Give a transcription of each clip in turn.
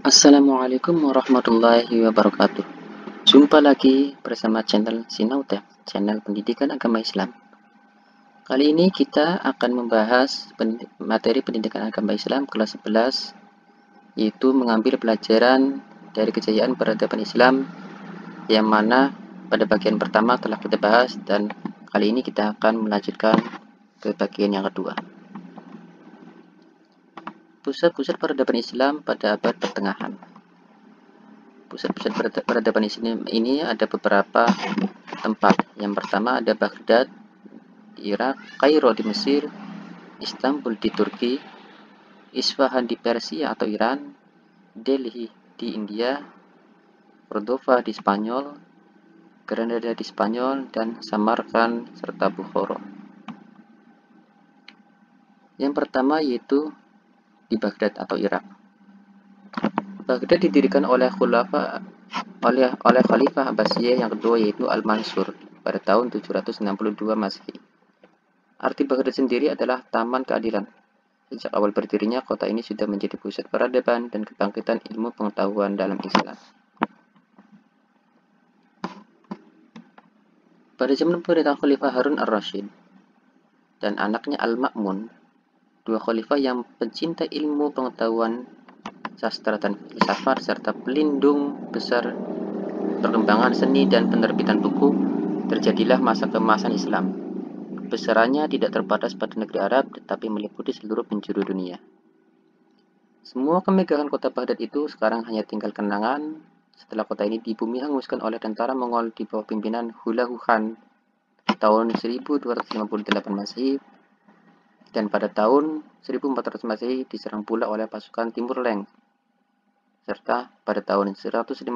Assalamualaikum warahmatullahi wabarakatuh. Jumpa lagi bersama channel Sinautek, channel pendidikan agama Islam. Kali ini kita akan membahas materi pendidikan agama Islam kelas 11, yaitu mengambil pelajaran dari kejayaan peradaban Islam, yang mana pada bagian pertama telah kita bahas, dan kali ini kita akan melanjutkan ke bagian yang kedua. Pusat-pusat peradaban Islam pada abad pertengahan. Pusat-pusat peradaban Islam ini ada beberapa tempat. Yang pertama ada Baghdad di Irak, Kairo di Mesir, Istanbul di Turki, Isfahan di Persia atau Iran, Delhi di India, Cordova di Spanyol, Granada di Spanyol, dan Samarkand serta Bukhara. Yang pertama yaitu di Baghdad atau Irak. Baghdad didirikan oleh Khalifah Abbasiyah yang kedua, yaitu Al-Mansur, pada tahun 762 Masehi. Arti Baghdad sendiri adalah Taman Keadilan. Sejak awal berdirinya, kota ini sudah menjadi pusat peradaban dan kebangkitan ilmu pengetahuan dalam Islam. Pada zaman pemerintahan Khalifah Harun ar-Rasyid dan anaknya Al-Ma'mun, dua khalifah yang pencinta ilmu pengetahuan, sastra dan filsafat, serta pelindung besar perkembangan seni dan penerbitan buku, terjadilah masa keemasan Islam. Besarannya tidak terbatas pada negeri Arab, tetapi meliputi seluruh penjuru dunia. Semua kemegahan kota Baghdad itu sekarang hanya tinggal kenangan setelah kota ini dibumi hanguskan oleh tentara Mongol di bawah pimpinan Hulagu Khan tahun 1258 Masehi, dan pada tahun 1400 Masehi diserang pula oleh pasukan Timur Leng, serta pada tahun 1508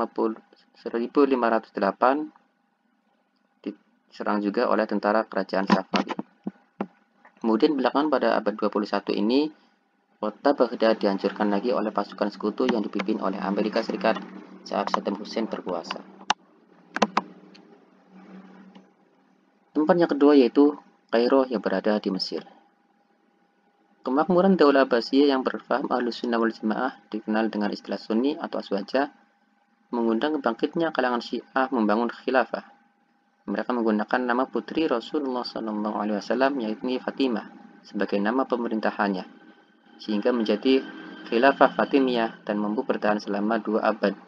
diserang juga oleh tentara kerajaan Safavid. Kemudian belakangan pada abad 21 ini, kota Baghdad dihancurkan lagi oleh pasukan sekutu yang dipimpin oleh Amerika Serikat saat Saddam Hussein berkuasa. Tempat yang kedua yaitu Kairo yang berada di Mesir. Kemakmuran Daulah Abbasiyah yang berfaham Ahlus Sunnah wal Jamaah, dikenal dengan istilah Sunni atau Aswaja, mengundang bangkitnya kalangan Syiah membangun khilafah. Mereka menggunakan nama putri Rasulullah SAW, yaitu Fatimah, sebagai nama pemerintahannya, sehingga menjadi khilafah Fatimiyah dan mampu bertahan selama 2 abad,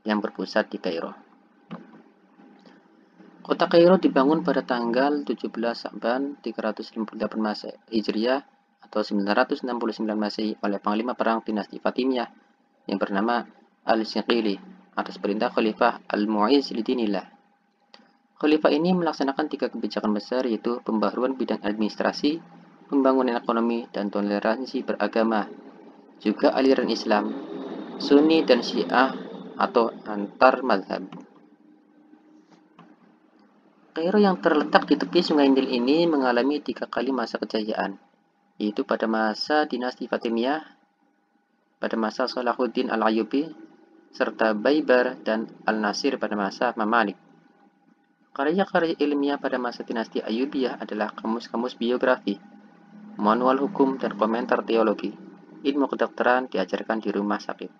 yang berpusat di Kairo. Kota Kairo dibangun pada tanggal 17 Sa'ban 358 Masehi Hijriah atau 969 Masehi oleh panglima perang dinasti Fatimiyah yang bernama Al-Sinqili atas perintah Khalifah Al-Mu'izz lidinillah. Khalifah ini melaksanakan 3 kebijakan besar, yaitu pembaharuan bidang administrasi, pembangunan ekonomi, dan toleransi beragama, juga aliran Islam, Sunni dan Syiah atau antar mazhab. Kairo yang terletak di tepi sungai Nil ini mengalami 3 kali masa kejayaan, yaitu pada masa dinasti Fatimiyah, pada masa Salahuddin Al-Ayyubi, serta Baibar dan Al-Nasir pada masa Mamalik. Karya-karya ilmiah pada masa dinasti Ayyubiyah adalah kamus-kamus biografi, manual hukum, dan komentar teologi. Ilmu kedokteran diajarkan di rumah sakit.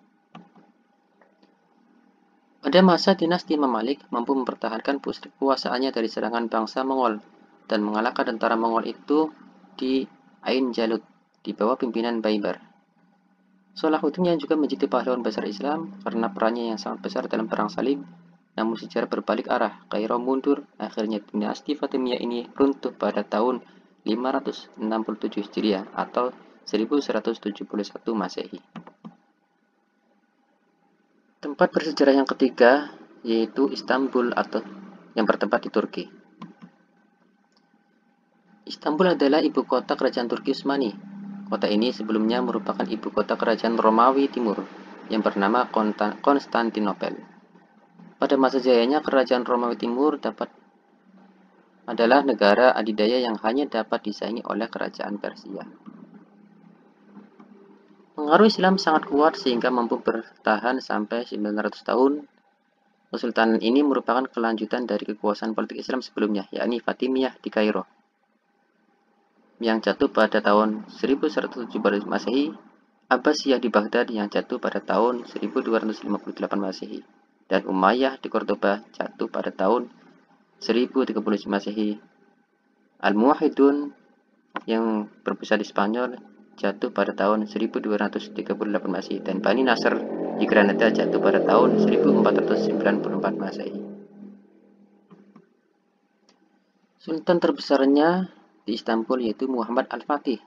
Pada masa dinasti Mamalik mampu mempertahankan kekuasaannya dari serangan bangsa Mongol dan mengalahkan tentara Mongol itu di Ain Jalut di bawah pimpinan Baibar. Salahuddin yang juga menjadi pahlawan besar Islam karena perannya yang sangat besar dalam perang salib, namun sejarah berbalik arah, Kairo mundur, akhirnya dinasti Fatimiyah ini runtuh pada tahun 567 Hijriah atau 1171 Masehi. Tempat bersejarah yang ketiga yaitu Istanbul atau yang bertempat di Turki. Istanbul adalah ibu kota kerajaan Turki Utsmani. Kota ini sebelumnya merupakan ibu kota kerajaan Romawi Timur yang bernama Konstantinopel. Pada masa jayanya, kerajaan Romawi Timur adalah negara adidaya yang hanya dapat disaingi oleh kerajaan Persia. Pengaruh Islam sangat kuat sehingga mampu bertahan sampai 900 tahun. Kesultanan ini merupakan kelanjutan dari kekuasaan politik Islam sebelumnya, yakni Fatimiyah di Kairo, yang jatuh pada tahun 1170 Masehi Abbasiyah di Baghdad yang jatuh pada tahun 1258 Masehi, dan Umayyah di Cordoba jatuh pada tahun 1030 Masehi. Al-Muwahhidun yang berpusat di Spanyol jatuh pada tahun 1238 Masehi, dan Bani Nasr di Granada jatuh pada tahun 1494 Masehi. Sultan terbesarnya di Istanbul yaitu Muhammad Al-Fatih,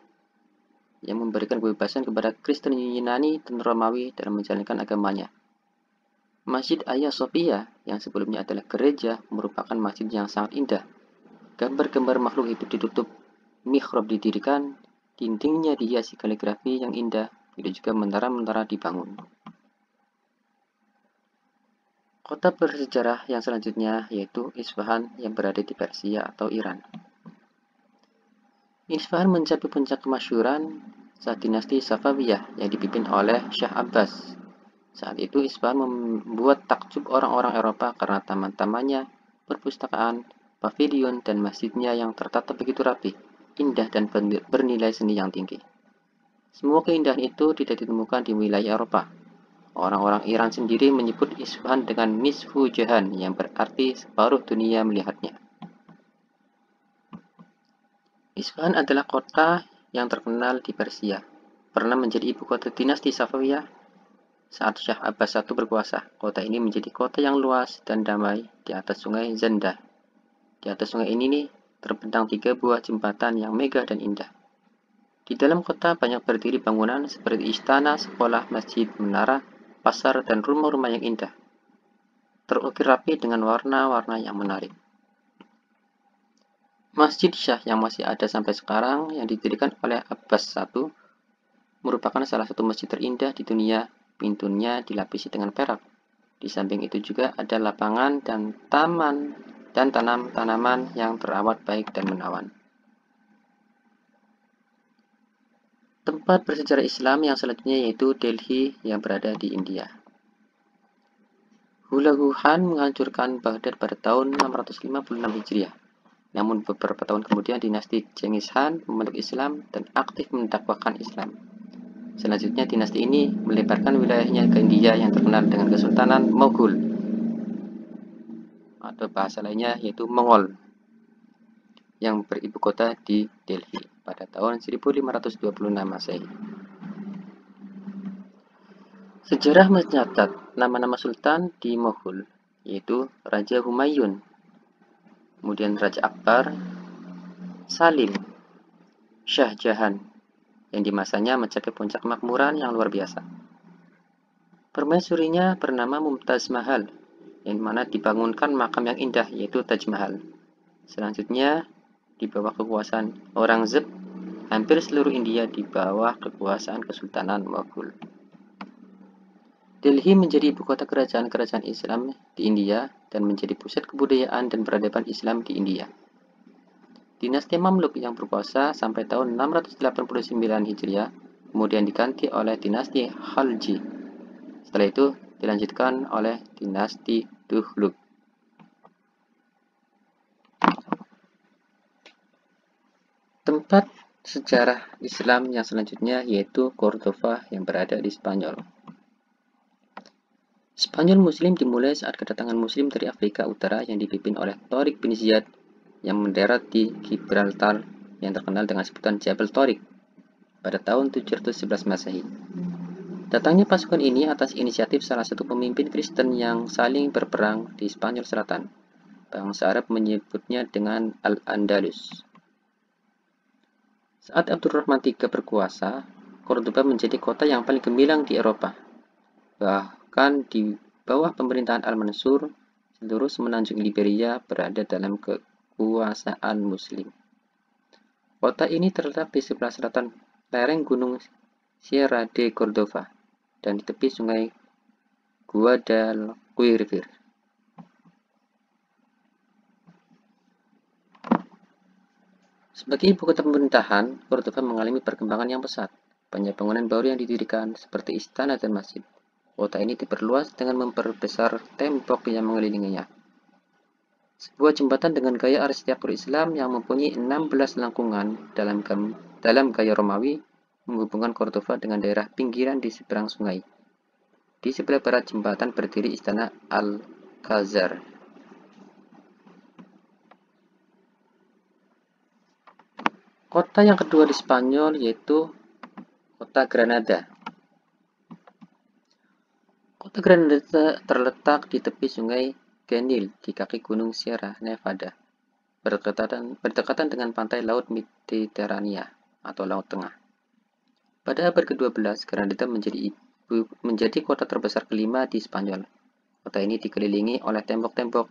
yang memberikan kebebasan kepada Kristen Yunani dan Romawi dalam menjalankan agamanya. Masjid Hagia Sophia yang sebelumnya adalah gereja merupakan masjid yang sangat indah. Gambar-gambar makhluk hidup ditutup, mihrab didirikan, dindingnya dihiasi kaligrafi yang indah, begitu juga menara-menara dibangun. Kota bersejarah yang selanjutnya yaitu Isfahan yang berada di Persia atau Iran. Isfahan mencapai puncak kemasyhuran saat dinasti Safawiyah yang dipimpin oleh Shah Abbas. Saat itu Isfahan membuat takjub orang-orang Eropa karena taman-tamannya, perpustakaan, pavilion, dan masjidnya yang tertata begitu rapi, indah, dan bernilai seni yang tinggi. Semua keindahan itu tidak ditemukan di wilayah Eropa. Orang-orang Iran sendiri menyebut Isfahan dengan Nisfu Jahan, yang berarti separuh dunia melihatnya. Isfahan adalah kota yang terkenal di Persia. Pernah menjadi ibu kota dinasti Safawiyah saat Shah Abbas I berkuasa. Kota ini menjadi kota yang luas dan damai di atas sungai Zanda. Di atas sungai ini nih, terbentang 3 buah jembatan yang megah dan indah. Di dalam kota banyak berdiri bangunan seperti istana, sekolah, masjid, menara, pasar, dan rumah-rumah yang indah. Terukir rapi dengan warna-warna yang menarik. Masjid Shah yang masih ada sampai sekarang yang didirikan oleh Abbas I merupakan salah satu masjid terindah di dunia. Pintunya dilapisi dengan perak. Di samping itu juga ada lapangan dan taman dan tanaman yang terawat baik dan menawan. Tempat bersejarah Islam yang selanjutnya yaitu Delhi yang berada di India. Hulagu Khan menghancurkan Baghdad pada tahun 656 Hijriah. Namun beberapa tahun kemudian dinasti Genghis Khan memeluk Islam dan aktif mendakwahkan Islam. Selanjutnya dinasti ini melebarkan wilayahnya ke India yang terkenal dengan Kesultanan Mughul, atau bahasa lainnya yaitu Mongol, yang beribu kota di Delhi pada tahun 1526 Masehi. Sejarah mencatat nama-nama sultan di Mughul yaitu Raja Humayun, kemudian Raja Akbar, Salim, Shah Jahan, yang di masanya mencapai puncak kemakmuran yang luar biasa. Permaisurinya bernama Mumtaz Mahal, yang mana dibangunkan makam yang indah yaitu Taj Mahal. Selanjutnya, di bawah kekuasaan Aurangzeb, hampir seluruh India di bawah kekuasaan Kesultanan Mughul. Delhi menjadi ibu kota kerajaan-kerajaan Islam di India dan menjadi pusat kebudayaan dan peradaban Islam di India. Dinasti Mamluk yang berkuasa sampai tahun 689 Hijriah, kemudian diganti oleh dinasti Khalji. Setelah itu dilanjutkan oleh dinasti Tughlaq. Tempat sejarah Islam yang selanjutnya yaitu Cordova yang berada di Spanyol. Spanyol Muslim dimulai saat kedatangan Muslim dari Afrika Utara yang dipimpin oleh Tariq bin Ziyad yang mendarat di Gibraltar yang terkenal dengan sebutan Jabal Tariq pada tahun 711 Masehi. Datangnya pasukan ini atas inisiatif salah satu pemimpin Kristen yang saling berperang di Spanyol Selatan. Bangsa Arab menyebutnya dengan Al-Andalus. Saat Abdurrahman III berkuasa, Cordoba menjadi kota yang paling gemilang di Eropa. Bahkan di bawah pemerintahan Al-Mansur, seluruh semenanjung Liberia berada dalam kekuasaan Muslim. Kota ini terletak di sebelah selatan lereng gunung Sierra de Cordova dan di tepi sungai Guadalquivir. Sebagai ibu kota pemerintahan, Cordova mengalami perkembangan yang pesat. Banyak bangunan baru yang didirikan, seperti istana dan masjid. Kota ini diperluas dengan memperbesar tembok yang mengelilinginya. Sebuah jembatan dengan gaya arsitektur Islam yang mempunyai 16 lengkungan dalam gaya Romawi menghubungkan Cordova dengan daerah pinggiran di seberang sungai. Di sebelah barat jembatan berdiri istana Alcázar. Kota yang kedua di Spanyol yaitu kota Granada. Kota Granada terletak di tepi sungai Genil di kaki gunung Sierra Nevada, berdekatan dengan pantai Laut Mediterania atau Laut Tengah. Pada abad ke-12, Granada menjadi kota terbesar kelima di Spanyol. Kota ini dikelilingi oleh tembok-tembok,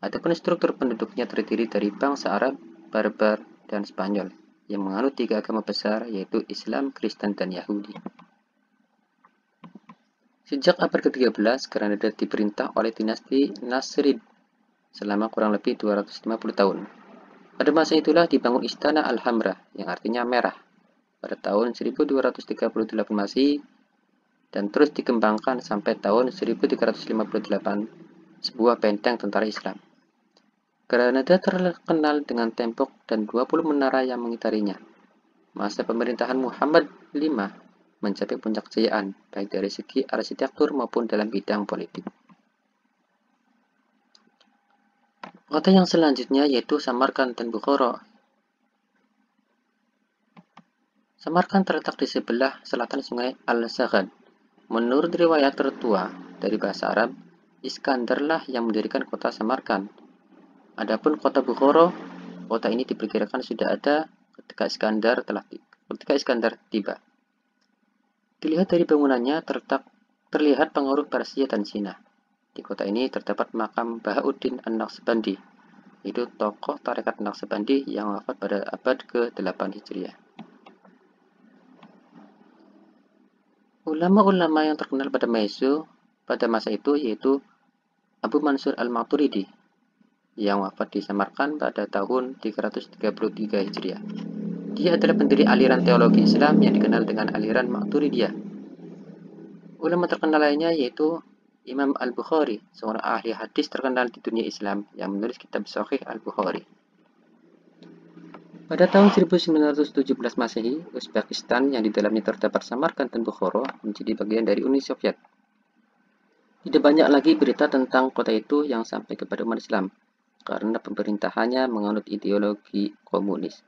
adapun struktur penduduknya terdiri dari bangsa Arab, Barbar, dan Spanyol yang menganut 3 agama besar yaitu Islam, Kristen, dan Yahudi. Sejak abad ke-13, Granada diperintah oleh dinasti Nasrid selama kurang lebih 250 tahun. Pada masa itulah dibangun Istana Alhambra yang artinya merah pada tahun 1238 Masehi dan terus dikembangkan sampai tahun 1358 sebuah benteng tentara Islam. Granada terkenal dengan tembok dan 20 menara yang mengitarinya. Masa pemerintahan Muhammad V mencapai puncak kejayaan, baik dari segi arsitektur maupun dalam bidang politik. Kota yang selanjutnya yaitu Samarkand dan Bukhara. Samarkand terletak di sebelah selatan sungai Al-Saghad. Menurut riwayat tertua dari bahasa Arab, Iskandarlah yang mendirikan kota Samarkand. Adapun kota Bukhara, kota ini diperkirakan sudah ada ketika Iskandar tiba. Dilihat dari bangunannya, terlihat pengaruh Persia dan Cina. Di kota ini terdapat makam Bahauddin An-Naqsbandi, yaitu tokoh tarekat Naqsbandi yang wafat pada abad ke-8 Hijriah. Ulama-ulama yang terkenal pada masa itu yaitu Abu Mansur Al-Maturidi, yang wafat di Samarkand pada tahun 333 Hijriah. Dia adalah pendiri aliran teologi Islam yang dikenal dengan aliran Maturidiyah. Ulama terkenal lainnya yaitu Imam Al-Bukhari, seorang ahli hadis terkenal di dunia Islam yang menulis kitab Sahih Al-Bukhari. Pada tahun 1917 Masehi, Uzbekistan yang di dalamnya terdapat Samarkand dan Bukhara menjadi bagian dari Uni Soviet. Tidak banyak lagi berita tentang kota itu yang sampai kepada umat Islam, karena pemerintahannya menganut ideologi komunis.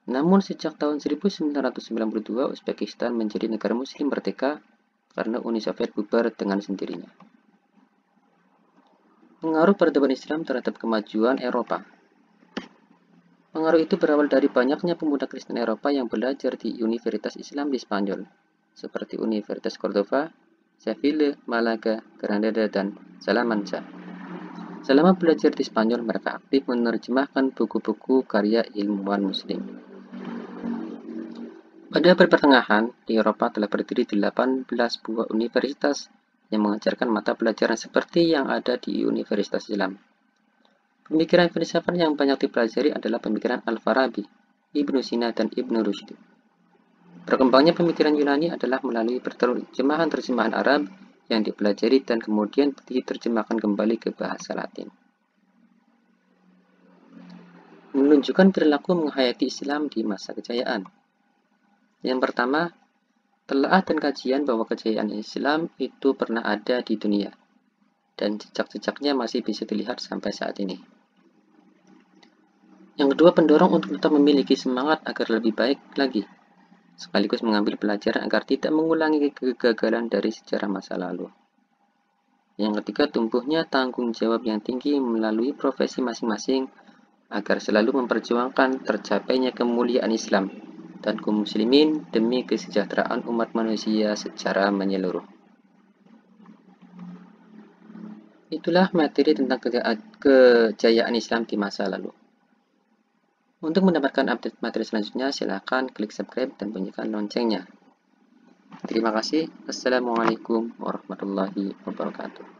Namun sejak tahun 1992, Uzbekistan menjadi negara muslim merdeka karena Uni Soviet bubar dengan sendirinya. Pengaruh peradaban Islam terhadap kemajuan Eropa. Pengaruh itu berawal dari banyaknya pemuda Kristen Eropa yang belajar di Universitas Islam di Spanyol, seperti Universitas Cordova, Seville, Malaga, Granada, dan Salamanca. Selama belajar di Spanyol, mereka aktif menerjemahkan buku-buku karya ilmuwan Muslim. Pada abad pertengahan, di Eropa telah berdiri 18 buah universitas yang mengajarkan mata pelajaran seperti yang ada di Universitas Islam. Pemikiran filsafat yang banyak dipelajari adalah pemikiran Al-Farabi, Ibnu Sina, dan Ibnu Rushd. Berkembangnya pemikiran Yunani adalah melalui terjemahan-terjemahan Arab yang dipelajari dan kemudian diterjemahkan kembali ke bahasa Latin. Menunjukkan perilaku menghayati Islam di masa kejayaan. Yang pertama, telaah dan kajian bahwa kejayaan Islam itu pernah ada di dunia, dan jejak-jejaknya masih bisa dilihat sampai saat ini. Yang kedua, pendorong untuk tetap memiliki semangat agar lebih baik lagi, sekaligus mengambil pelajaran agar tidak mengulangi kegagalan dari sejarah masa lalu. Yang ketiga, tumbuhnya tanggung jawab yang tinggi melalui profesi masing-masing agar selalu memperjuangkan tercapainya kemuliaan Islam dan kaum muslimin demi kesejahteraan umat manusia secara menyeluruh. Itulah materi tentang kejayaan Islam di masa lalu. Untuk mendapatkan update materi selanjutnya, silakan klik subscribe dan bunyikan loncengnya. Terima kasih. Assalamualaikum warahmatullahi wabarakatuh.